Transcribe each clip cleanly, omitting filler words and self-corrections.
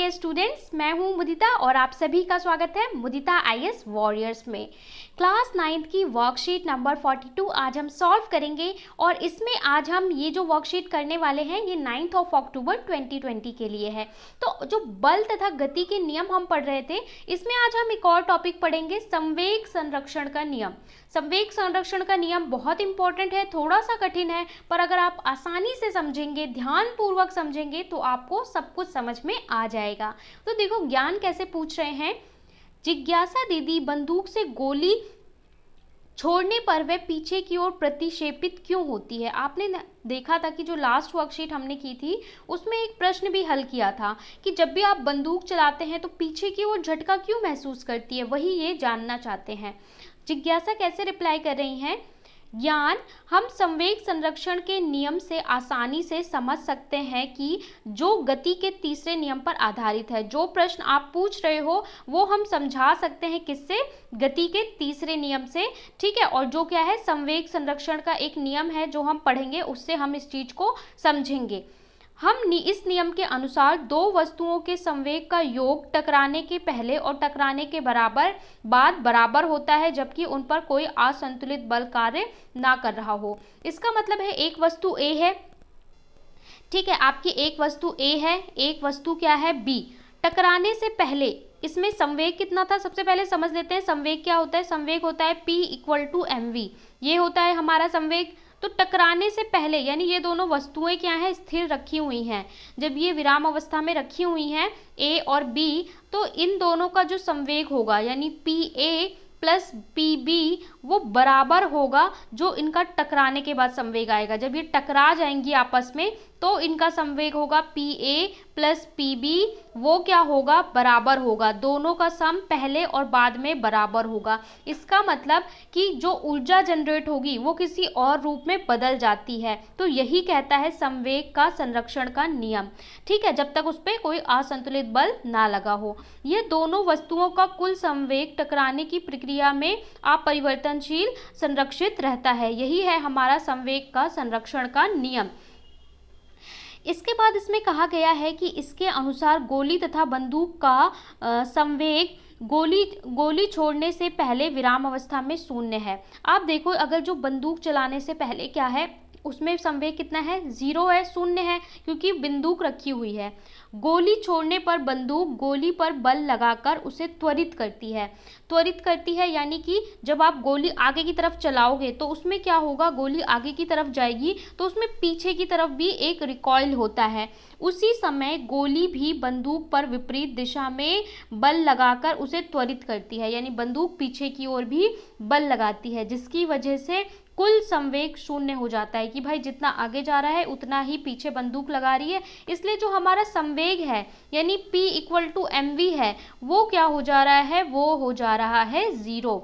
Dear students, मैं हूं मुदिता और आप सभी का स्वागत है मुदिता आईएएस वॉरियर्स में। क्लास 9th की वर्कशीट नंबर 42 आज हम सॉल्व करेंगे और इसमें आज हम ये जो वर्कशीट करने वाले हैं ये 9 अक्टूबर 2020 के लिए है। तो जो बल तथा गति के नियम हम पढ़ रहे थे, इसमें आज हम एक और टॉपिक पढ़ेंगे, संवेग संरक्षण का नियम। संवेग संरक्षण का नियम बहुत इंपॉर्टेंट है, थोड़ा सा कठिन है, पर अगर आप आसानी से समझेंगे, ध्यान पूर्वक समझेंगे तो आपको सब कुछ समझ में आ जाएगा। तो देखो ज्ञान कैसे पूछ रहे हैं। जिज्ञासा दीदी बंदूक से गोली छोड़ने पर वह पीछे की ओर प्रतिक्षेपित क्यों होती है। आपने देखा था कि जो लास्ट वर्कशीट हमने की थी उसमें एक प्रश्न भी हल किया था कि जब भी आप बंदूक चलाते हैं तो पीछे की ओर झटका क्यों महसूस करती है, वही ये जानना चाहते हैं। जिज्ञासा कैसे रिप्लाई कर रही हैं, ज्ञान हम संवेग संरक्षण के नियम से आसानी से समझ सकते हैं कि जो गति के तीसरे नियम पर आधारित है। जो प्रश्न आप पूछ रहे हो वो हम समझा सकते हैं किससे, गति के तीसरे नियम से, ठीक है। और जो क्या है, संवेग संरक्षण का एक नियम है जो हम पढ़ेंगे, उससे हम इस चीज को समझेंगे। हम इस नियम के अनुसार दो वस्तुओं के संवेग का योग टकराने के पहले और टकराने के बाद बराबर होता है, जबकि उन पर कोई असंतुलित बल कार्य ना कर रहा हो। इसका मतलब है एक वस्तु A है, ठीक है, आपकी एक वस्तु A है, एक वस्तु क्या है B। टकराने से पहले इसमें संवेग कितना था, सबसे पहले समझ लेते हैं संवेग क्या होता है। संवेग होता है P = mv, ये होता है हमारा संवेग। तो टकराने से पहले यानी ये दोनों वस्तुएं क्या हैं, स्थिर रखी हुई हैं। जब ये विराम अवस्था में रखी हुई हैं A और B, तो इन दोनों का जो संवेग होगा यानी PA + PB वो बराबर होगा जो इनका टकराने के बाद संवेग आएगा। जब ये टकरा जाएंगी आपस में तो इनका संवेग होगा PA + PB, वो क्या होगा, बराबर होगा। दोनों का सम पहले और बाद में बराबर होगा। इसका मतलब कि जो ऊर्जा जनरेट होगी वो किसी और रूप में बदल जाती है। तो यही कहता है संवेग का संरक्षण का नियम, ठीक है, जब तक उस पर कोई असंतुलित बल ना लगा हो। ये दोनों वस्तुओं का कुल संवेग टकराने की प्रक्रिया में अपरिवर्तनशील संरक्षित रहता है। यही है हमारा संवेग का संरक्षण का नियम। इसके बाद इसमें कहा गया है कि इसके अनुसार गोली तथा बंदूक का संवेग गोली छोड़ने से पहले विराम अवस्था में शून्य है। आप देखो अगर जो बंदूक चलाने से पहले क्या है, उसमें संवेग कितना है, 0 है, शून्य है, क्योंकि बंदूक रखी हुई है। गोली छोड़ने पर बंदूक गोली पर बल लगाकर उसे त्वरित करती है यानी कि जब आप गोली आगे की तरफ चलाओगे तो उसमें क्या होगा, गोली आगे की तरफ जाएगी तो उसमें पीछे की तरफ भी एक रिकॉइल होता है। उसी समय गोली भी बंदूक पर विपरीत दिशा में बल लगाकर उसे त्वरित करती है, यानी बंदूक पीछे की ओर भी बल लगाती है, जिसकी वजह से कुल संवेग शून्य हो जाता है कि भाई जितना आगे जा रहा है उतना ही पीछे बंदूक लगा रही है। इसलिए जो हमारा संवेग है यानी P = mv है, वो क्या हो जा रहा है, वो हो जा रहा है 0।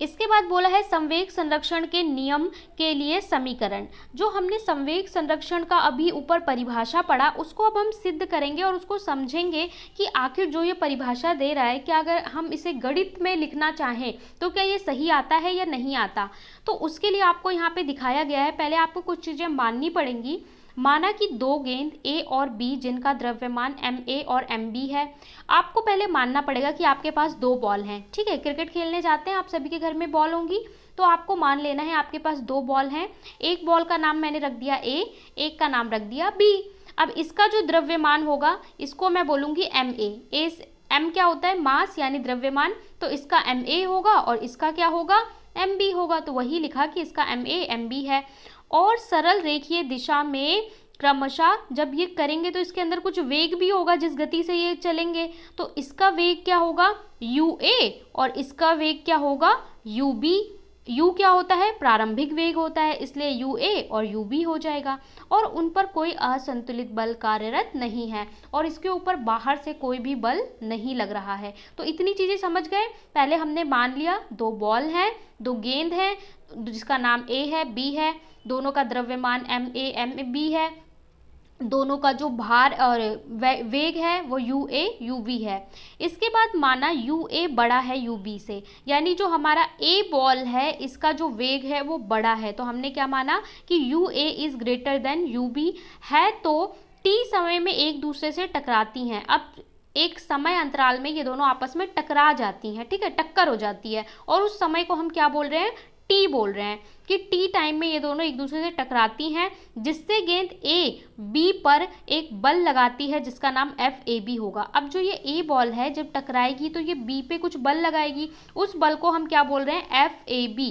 इसके बाद बोला है संवेग संरक्षण के नियम के लिए समीकरण। जो हमने संवेग संरक्षण का अभी ऊपर परिभाषा पढ़ा उसको अब हम सिद्ध करेंगे और उसको समझेंगे कि आखिर जो ये परिभाषा दे रहा है, क्या अगर हम इसे गणित में लिखना चाहें तो क्या ये सही आता है या नहीं आता। तो उसके लिए आपको यहाँ पे दिखाया गया है, पहले आपको कुछ चीज़ें माननी पड़ेंगी। माना कि दो गेंद A और B जिनका द्रव्यमान MA और MB है। आपको पहले मानना पड़ेगा कि आपके पास दो बॉल हैं, ठीक है, क्रिकेट खेलने जाते हैं आप सभी के घर में बॉल होंगी, तो आपको मान लेना है आपके पास दो बॉल हैं। एक बॉल का नाम मैंने रख दिया A, एक का नाम रख दिया B। अब इसका जो द्रव्यमान होगा इसको मैं बोलूँगी MA। M क्या होता है, मास यानी द्रव्यमान, तो इसका MA होगा और इसका क्या होगा, MB होगा। तो वही लिखा कि इसका MA MB है। और सरल रेखीय दिशा में क्रमशः जब ये करेंगे तो इसके अंदर कुछ वेग भी होगा, जिस गति से ये चलेंगे तो इसका वेग क्या होगा, UA, और इसका वेग क्या होगा, UB। U क्या होता है, प्रारंभिक वेग होता है, इसलिए UA और UB हो जाएगा। और उन पर कोई असंतुलित बल कार्यरत नहीं है और इसके ऊपर बाहर से कोई भी बल नहीं लग रहा है। तो इतनी चीज़ें समझ गए। पहले हमने मान लिया दो बॉल हैं, दो गेंद हैं, जिसका नाम A है B है, दोनों का द्रव्यमान MA MB है, दोनों का जो भार और वेग है वो UA UB है। इसके बाद माना UA बड़ा है UB से, यानी जो हमारा A बॉल है इसका जो वेग है वो बड़ा है, तो हमने क्या माना कि UA is greater than UB है। तो टी समय में एक दूसरे से टकराती हैं। अब एक समय अंतराल में ये दोनों आपस में टकरा जाती हैं, ठीक है, टक्कर हो जाती है, और उस समय को हम क्या बोल रहे हैं, टी बोल रहे हैं कि टी टाइम में ये दोनों एक दूसरे से टकराती हैं, जिससे गेंद ए बी पर एक बल लगाती है जिसका नाम एफ ए बी होगा। अब जो ये ए बॉल है जब टकराएगी तो ये बी पे कुछ बल लगाएगी, उस बल को हम क्या बोल रहे हैं, एफ ए बी।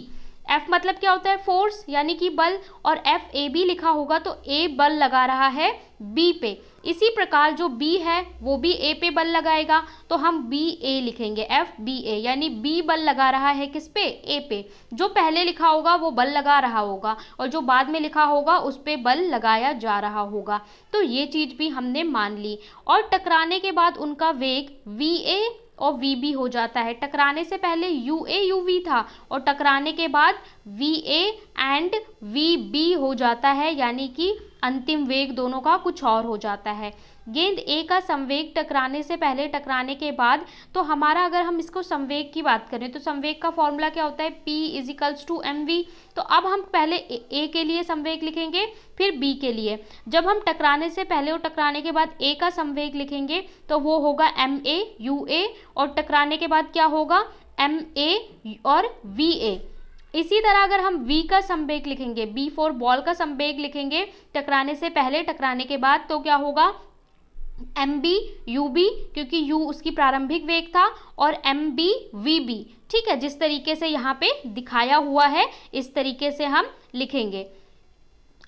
एफ मतलब क्या होता है, फोर्स यानी कि बल, और एफ ए बी लिखा होगा तो ए बल लगा रहा है बी पे। इसी प्रकार जो बी है वो भी ए पे बल लगाएगा, तो हम बी ए लिखेंगे, एफ बी ए, यानी बी बल लगा रहा है किस पे, ए पे। जो पहले लिखा होगा वो बल लगा रहा होगा, और जो बाद में लिखा होगा उस पे बल लगाया जा रहा होगा। तो ये चीज भी हमने मान ली। और टकराने के बाद उनका वेग वी ए और वी बी हो जाता है। टकराने से पहले यू ए यू वी था, और टकराने के बाद V A and V B हो जाता है, यानी कि अंतिम वेग दोनों का कुछ और हो जाता है। गेंद ए का संवेग टकराने से पहले, टकराने के बाद, तो हमारा अगर हम इसको संवेग की बात करें तो संवेग का फॉर्मूला क्या होता है, P is equals to M V. तो अब हम पहले ए के लिए संवेग लिखेंगे, फिर बी के लिए। जब हम टकराने से पहले और टकराने के बाद ए का संवेग लिखेंगे तो वो होगा एम ए यू ए, और टकराने के बाद क्या होगा, एम ए और वी ए। इसी तरह अगर हम v का संवेग लिखेंगे, बी फॉर बॉल का संवेग लिखेंगे टकराने से पहले टकराने के बाद, तो क्या होगा, एम बी यू बी, क्योंकि u उसकी प्रारंभिक वेग था, और एम बी वी बी। ठीक है, जिस तरीके से यहाँ पे दिखाया हुआ है इस तरीके से हम लिखेंगे।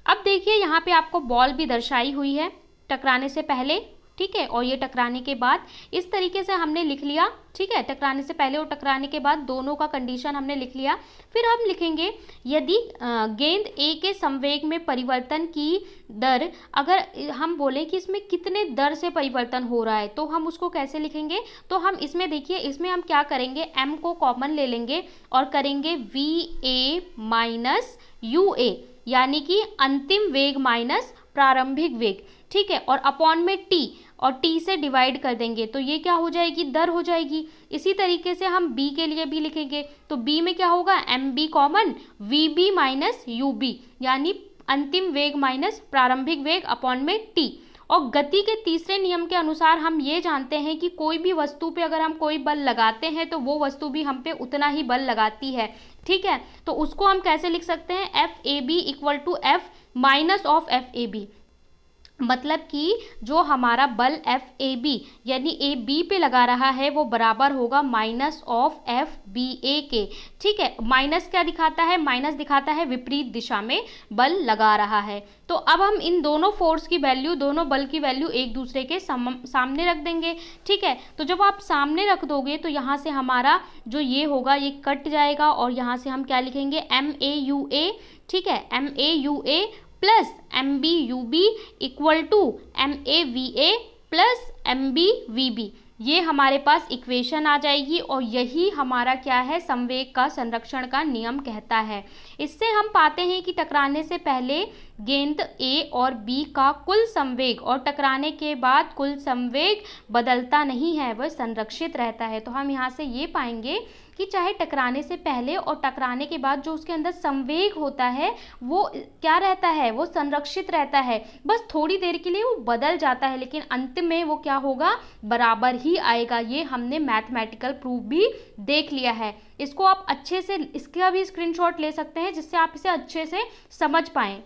अब देखिए यहाँ पे आपको बॉल भी दर्शाई हुई है टकराने से पहले, ठीक है, और ये टकराने के बाद, इस तरीके से हमने लिख लिया। ठीक है, टकराने से पहले और टकराने के बाद दोनों का कंडीशन हमने लिख लिया। फिर हम लिखेंगे यदि गेंद ए के संवेग में परिवर्तन की दर, अगर हम बोले कि इसमें कितने दर से परिवर्तन हो रहा है तो हम उसको कैसे लिखेंगे। तो हम इसमें देखिए, इसमें हम क्या करेंगे, एम को कॉमन ले लेंगे और करेंगे V A minus U A, यानी कि अंतिम वेग माइनस प्रारंभिक वेग। ठीक है, और अपॉन में टी, और टी से डिवाइड कर देंगे तो ये क्या हो जाएगी, दर हो जाएगी। इसी तरीके से हम बी के लिए भी लिखेंगे, तो बी में क्या होगा, M B common V B minus U B, यानी अंतिम वेग माइनस प्रारंभिक वेग अपॉन में टी। और गति के तीसरे नियम के अनुसार हम ये जानते हैं कि कोई भी वस्तु पे अगर हम कोई बल लगाते हैं तो वो वस्तु भी हम पे उतना ही बल लगाती है। ठीक है, तो उसको हम कैसे लिख सकते हैं, F A B equal to F minus of F A B. मतलब कि जो हमारा बल एफ ए बी यानी ए बी पे लगा रहा है वो बराबर होगा माइनस ऑफ एफ बी ए के। ठीक है, माइनस क्या दिखाता है, माइनस दिखाता है विपरीत दिशा में बल लगा रहा है। तो अब हम इन दोनों फोर्स की वैल्यू, दोनों बल की वैल्यू एक दूसरे के सामने रख देंगे। ठीक है, तो जब आप सामने रख दोगे तो यहाँ से हमारा जो ये होगा ये कट जाएगा, और यहाँ से हम क्या लिखेंगे, एम ए यू ए। ठीक है, M A U A plus M B U B equal to M A V A plus M B V B. ये हमारे पास इक्वेशन आ जाएगी, और यही हमारा क्या है, संवेग का संरक्षण का नियम कहता है। इससे हम पाते हैं कि टकराने से पहले गेंद ए और बी का कुल संवेग और टकराने के बाद कुल संवेग बदलता नहीं है, वह संरक्षित रहता है। तो हम यहाँ से ये पाएंगे कि चाहे टकराने से पहले और टकराने के बाद जो उसके अंदर संवेग होता है वो क्या रहता है, वो संरक्षित रहता है। बस थोड़ी देर के लिए वो बदल जाता है, लेकिन अंत में वो क्या होगा, बराबर ही आएगा। ये हमने मैथमेटिकल प्रूफ भी देख लिया है। इसको आप अच्छे से, इसका भी स्क्रीनशॉट ले सकते हैं जिससे आप इसे अच्छे से समझ पाएँ।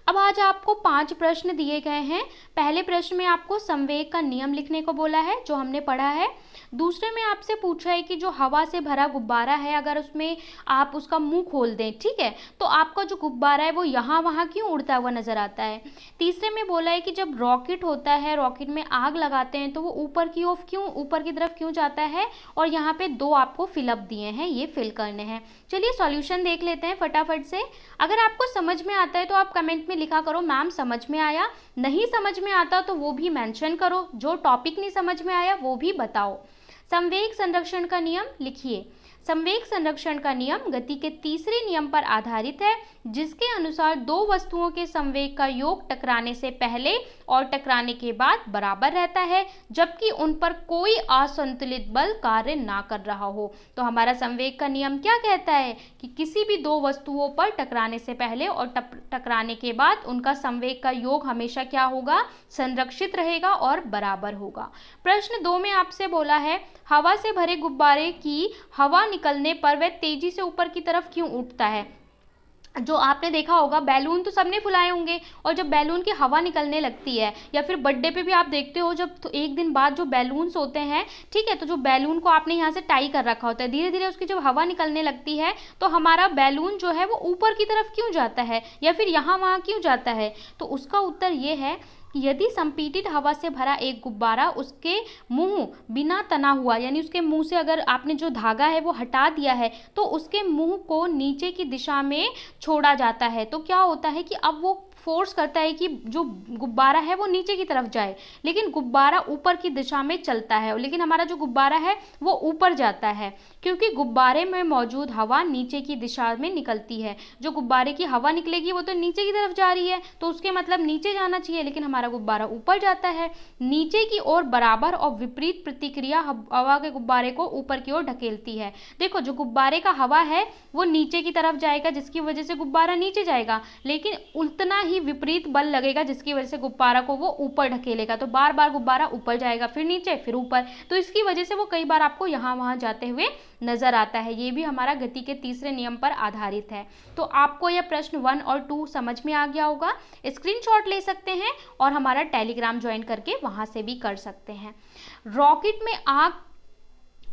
अब आज आपको 5 प्रश्न दिए गए हैं। पहले प्रश्न में आपको संवेग का नियम लिखने को बोला है जो हमने पढ़ा है। दूसरे में आपसे पूछा है कि जो हवा से भरा गुब्बारा है अगर उसमें आप उसका मुंह खोल दें, ठीक है, तो आपका जो गुब्बारा है वो यहाँ वहाँ क्यों उड़ता हुआ नजर आता है। तीसरे में बोला है कि जब रॉकेट होता है, रॉकेट में आग लगाते हैं तो वो ऊपर की तरफ क्यों जाता है, और यहाँ पे 2 आपको फिलअप दिए हैं, ये फिल करने हैं। चलिए सॉल्यूशन देख लेते हैं फटाफट से। अगर आपको समझ में आता है तो आप कमेंट में लिखा करो मैम समझ में आया, नहीं समझ में आता तो वो भी मेंशन करो, जो टॉपिक नहीं समझ में आया वो भी बताओ। संवेग संरक्षण का नियम लिखिए। संवेग संरक्षण का नियम गति के तीसरे नियम पर आधारित है, जिसके अनुसार दो वस्तुओं के संवेग का योग टकराने से पहले और टकराने के बाद बराबर रहता है, जबकि उन पर कोई असंतुलित बल कार्य ना कर रहा हो। तो हमारा संवेग का नियम क्या कहता है कि किसी भी दो वस्तुओं पर टकराने से पहले और टकराने के बाद उनका संवेग का योग हमेशा क्या होगा, संरक्षित रहेगा और बराबर होगा। प्रश्न 2 में आपसे बोला है, हवा से भरे गुब्बारे की हवा निकलने पर वह तेजी से ऊपर की तरफ क्यों उठता है। जो आपने देखा होगा, बैलून तो सबने फुलाए होंगे, और जब बैलून की हवा निकलने लगती है, या फिर बर्थडे पे भी आप देखते हो जब तो एक दिन बाद जो बैलून्स होते हैं, ठीक है, तो जो बैलून को आपने यहाँ से टाई कर रखा होता है, धीरे धीरे उसकी जब हवा निकलने लगती है तो हमारा बैलून जो है वो ऊपर की तरफ क्यों जाता है या फिर यहाँ वहाँ क्यों जाता है। तो उसका उत्तर ये है, यदि संपीड़ित हवा से भरा एक गुब्बारा उसके मुंह बिना तना हुआ, यानी उसके मुंह से अगर आपने जो धागा है वो हटा दिया है तो उसके मुंह को नीचे की दिशा में छोड़ा जाता है, तो क्या होता है कि अब वो फोर्स करता है कि जो गुब्बारा है वो नीचे की तरफ जाए, लेकिन गुब्बारा ऊपर की दिशा में चलता है, लेकिन हमारा जो गुब्बारा है वो ऊपर जाता है, क्योंकि गुब्बारे में मौजूद हवा नीचे की दिशा में निकलती है। जो गुब्बारे की हवा निकलेगी वो तो नीचे की तरफ जा रही है, तो उसके मतलब नीचे जाना चाहिए, लेकिन हमारा गुब्बारा ऊपर जाता है। नीचे की ओर बराबर और विपरीत प्रतिक्रिया हवा के गुब्बारे को ऊपर की ओर ढकेलती है। देखो, जो गुब्बारे का हवा है वो नीचे की तरफ जाएगा, जिसकी वजह से गुब्बारा नीचे जाएगा, लेकिन उतना ही विपरीत बल लगेगा जिसकी वजह से गुब्बारा को वो ऊपर ढकेलेगा, तो बार बार गुब्बारा ऊपर जाएगा, फिर नीचे, फिर ऊपर, तो इसकी वजह से वो कई बार आपको यहाँ वहाँ जाते हुए नजर आता है। ये भी हमारा गति के तीसरे नियम पर आधारित है। तो आपको यह प्रश्न 1 और 2 समझ में आ गया होगा। स्क्रीनशॉट ले सकते हैं और हमारा टेलीग्राम ज्वाइन करके वहां से भी कर सकते हैं। रॉकेट में आग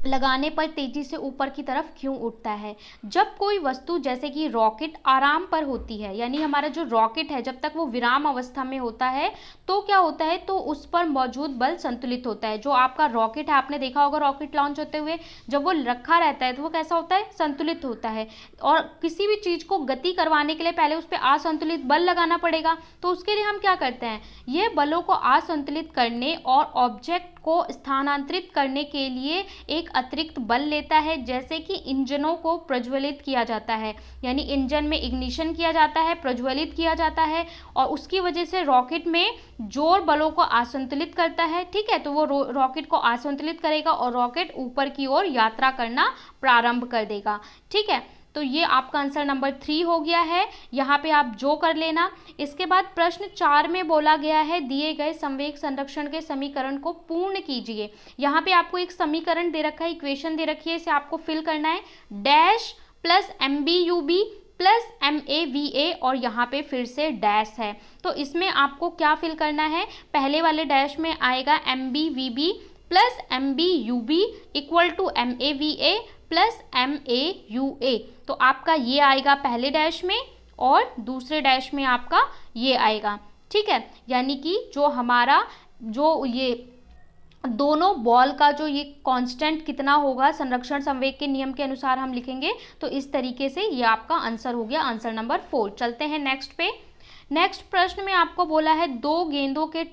लगाने पर तेजी से ऊपर की तरफ क्यों उठता है। जब कोई वस्तु जैसे कि रॉकेट आराम पर होती है, यानी हमारा जो रॉकेट है जब तक वो विराम अवस्था में होता है तो क्या होता है, तो उस पर मौजूद बल संतुलित होता है। जो आपका रॉकेट है, आपने देखा होगा रॉकेट लॉन्च होते हुए जब वो रखा रहता है तो वो कैसा होता है, संतुलित होता है। और किसी भी चीज को गति करवाने के लिए पहले उस पर असंतुलित बल लगाना पड़ेगा, तो उसके लिए हम क्या करते हैं, ये बलों को असंतुलित करने और ऑब्जेक्ट को स्थानांतरित करने के लिए एक अतिरिक्त बल लेता है। जैसे कि इंजनों को प्रज्वलित किया जाता है, यानी इंजन में इग्निशन किया जाता है, प्रज्वलित किया जाता है, और उसकी वजह से रॉकेट में जोर बलों को असंतुलित करता है। ठीक है, तो वो रॉकेट को असंतुलित करेगा और रॉकेट ऊपर की ओर यात्रा करना प्रारंभ कर देगा। ठीक है, तो ये आपका आंसर नंबर 3 हो गया है। यहाँ पे आप जो कर लेना। इसके बाद प्रश्न 4 में बोला गया है, दिए गए संवेग संरक्षण के समीकरण को पूर्ण कीजिए। यहाँ पे आपको एक समीकरण दे रखा है, इक्वेशन दे रखी है, इसे आपको फिल करना है। Dash plus MBUB plus MAVA और यहाँ पे फिर से डैश है, तो इसमें आपको क्या फिल करना है, पहले वाले डैश में आएगा MBVB plus MBUB equal to MAVA plus MAUA, तो आपका ये आएगा पहले डैश में और दूसरे डैश में आपका ये आएगा। ठीक है, यानी कि जो हमारा जो ये दोनों बॉल का जो ये कांस्टेंट कितना होगा संरक्षण संवेग के नियम के अनुसार हम लिखेंगे, तो इस तरीके से ये आपका आंसर हो गया, आंसर नंबर 4। चलते हैं नेक्स्ट पे। नेक्स्ट प्रश्न में आपको बोला है, दो गेंदों के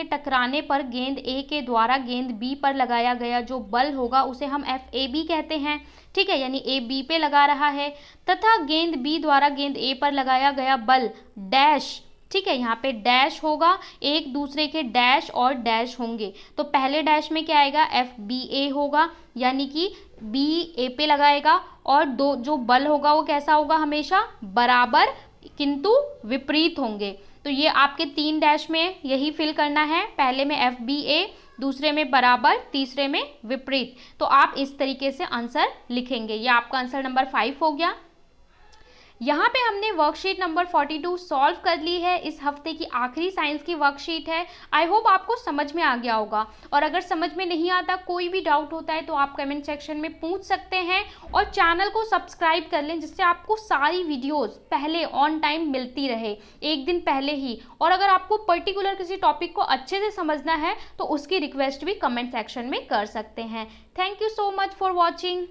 टकराने पर गेंद A के द्वारा गेंद B पर लगाया गया जो बल होगा उसे हम FAB कहते हैं। ठीक है, यानी A B पे लगा रहा है तथा गेंद B द्वारा गेंद A पर लगाया गया बल डैश, ठीक है, यहाँ पे डैश होगा, एक दूसरे के डैश और डैश होंगे, तो पहले डैश में क्या आएगा, FBA होगा, यानी कि B A पे लगाएगा और दो जो बल होगा वो कैसा होगा, हमेशा बराबर किंतु विपरीत होंगे। तो ये आपके 3 डैश में यही फिल करना है, पहले में FBA, दूसरे में बराबर, तीसरे में विपरीत। तो आप इस तरीके से आंसर लिखेंगे। ये आपका आंसर नंबर 5 हो गया। यहाँ पे हमने वर्कशीट नंबर 42 सॉल्व कर ली है। इस हफ्ते की आखिरी साइंस की वर्कशीट है। आई होप आपको समझ में आ गया होगा, और अगर समझ में नहीं आता, कोई भी डाउट होता है तो आप कमेंट सेक्शन में पूछ सकते हैं, और चैनल को सब्सक्राइब कर लें जिससे आपको सारी वीडियोस पहले ऑन टाइम मिलती रहे, एक दिन पहले ही। और अगर आपको पर्टिकुलर किसी टॉपिक को अच्छे से समझना है तो उसकी रिक्वेस्ट भी कमेंट सेक्शन में कर सकते हैं। Thank you so much for watching.